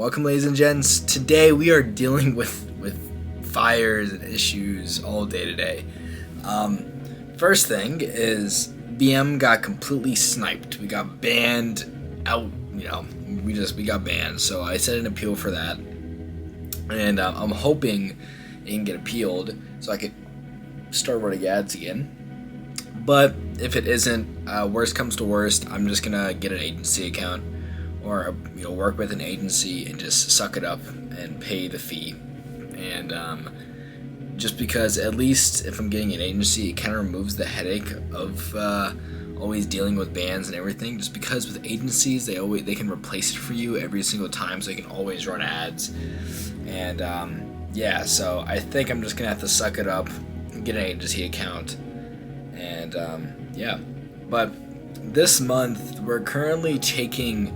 Welcome, ladies and gents. Today we are dealing with fires and issues all day today. First thing is BM got completely sniped. We got banned out. We got banned. So I set an appeal for that, and I'm hoping it can get appealed so I could start running ads again. But if it isn't, worst comes to worst, I'm just gonna get an agency account or work with an agency and just suck it up and pay the fee. And just because at least if I'm getting an agency, it kind of removes the headache of always dealing with bans and everything. Just because with agencies, they can replace it for you every single time, so they can always run ads. And so I think I'm just gonna have to suck it up, get an agency account, and But this month we're currently taking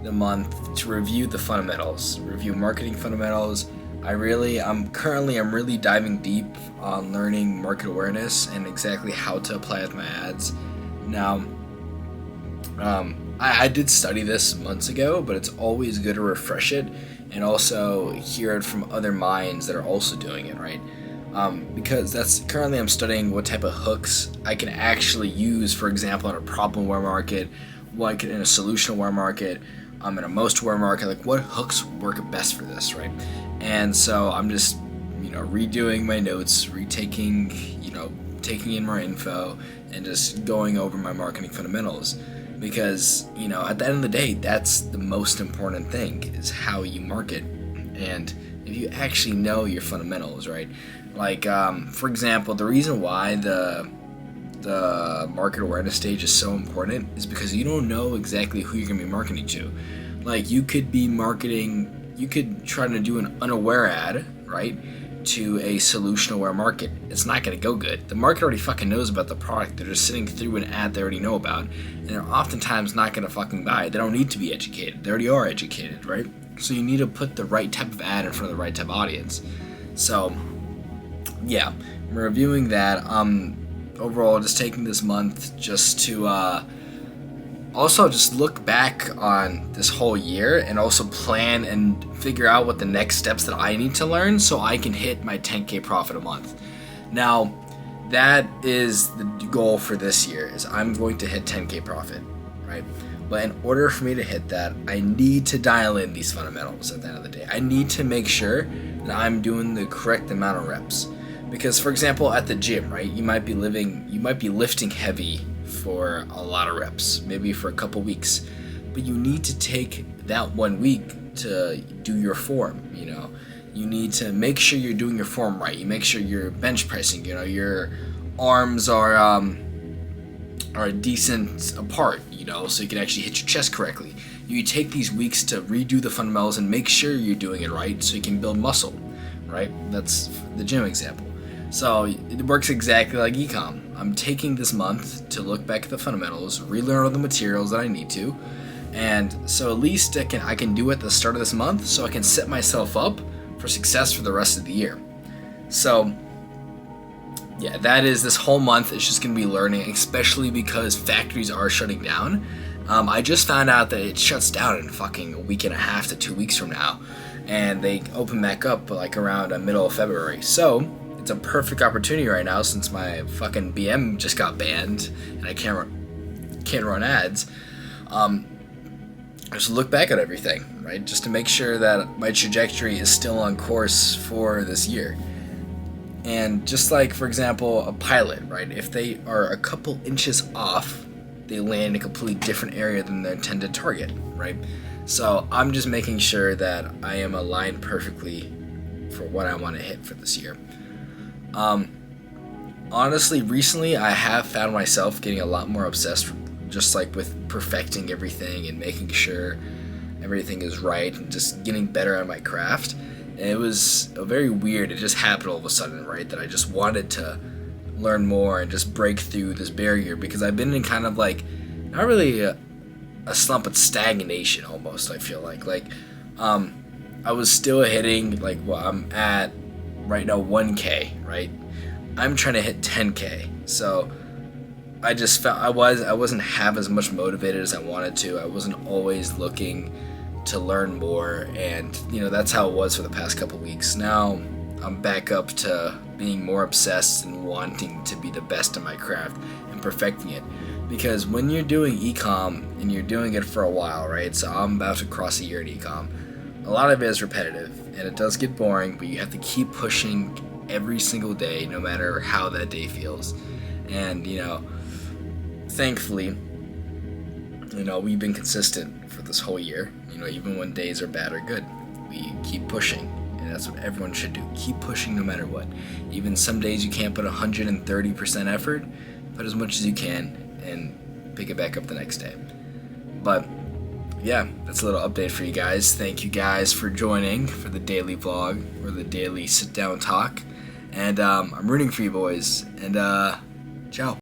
the month to review the fundamentals, review marketing fundamentals. I'm really diving deep on learning market awareness and exactly how to apply it with my ads. Now, I did study this months ago, but it's always good to refresh it and also hear it from other minds that are also doing it, right? Because I'm studying what type of hooks I can actually use, for example, in a problem-aware market, like in a solution-aware market, in a most-aware market, like what hooks work best for this, right? And so I'm just, redoing my notes, taking in more info, and just going over my marketing fundamentals. Because, at the end of the day, that's the most important thing, is how you market. And if you actually know your fundamentals, right? Like, for example, the reason why the market awareness stage is so important is because you don't know exactly who you're going to be marketing to. Like, you could try to do an unaware ad, right, to a solution aware market. It's not going to go good. The market already fucking knows about the product. They're just sitting through an ad they already know about, and they're oftentimes not going to fucking buy it. They don't need to be educated. They already are educated, right? So you need to put the right type of ad in front of the right type of audience. So, yeah, I'm reviewing that. Overall, just taking this month just to also just look back on this whole year and also plan and figure out what the next steps that I need to learn so I can hit my 10K profit a month. Now, that is the goal for this year, is I'm going to hit 10K profit, right? But in order for me to hit that, I need to dial in these fundamentals at the end of the day. I need to make sure that I'm doing the correct amount of reps. Because, for example, at the gym, right, you might be lifting heavy for a lot of reps, maybe for a couple weeks, but you need to take that 1 week to do your form. You need to make sure you're doing your form right. You make sure you're bench pressing. Your arms are decent apart. So you can actually hit your chest correctly. You take these weeks to redo the fundamentals and make sure you're doing it right, so you can build muscle. Right? That's the gym example. So it works exactly like Ecom. I'm taking this month to look back at the fundamentals, relearn all the materials that I need to, and so at least I can do it at the start of this month, so I can set myself up for success for the rest of the year. So yeah, that is this whole month is just going to be learning, especially because factories are shutting down. I just found out that it shuts down in fucking a week and a half to 2 weeks from now, and they open back up like around the middle of February. So it's a perfect opportunity right now, since my fucking BM just got banned and I can't run ads. Just look back at everything, right? Just to make sure that my trajectory is still on course for this year. And just like, for example, a pilot, right? If they are a couple inches off, they land in a completely different area than their intended target, right? So I'm just making sure that I am aligned perfectly for what I want to hit for this year. Honestly, recently I have found myself getting a lot more obsessed just like with perfecting everything and making sure everything is right and just getting better at my craft. And it was very weird. It just happened all of a sudden, right? That I just wanted to learn more and just break through this barrier, because I've been in kind of like, not really a slump, but stagnation almost, I feel like. I was still hitting, I'm at right now 1K, right? I'm trying to hit 10K. So I just felt I wasn't half as much motivated as I wanted to. I wasn't always looking to learn more, and that's how it was for the past couple weeks. Now I'm back up to being more obsessed and wanting to be the best in my craft and perfecting it. Because when you're doing Ecom and you're doing it for a while, right? So I'm about to cross a year in Ecom. A lot of it is repetitive and it does get boring, but you have to keep pushing every single day, no matter how that day feels. And thankfully, we've been consistent for this whole year. Even when days are bad or good, we keep pushing. And that's what everyone should do. Keep pushing no matter what. Even some days you can't put 130% effort, put as much as you can and pick it back up the next day. But yeah, that's a little update for you guys. Thank you guys for joining for the daily vlog or the daily sit down talk. And I'm rooting for you boys. And ciao.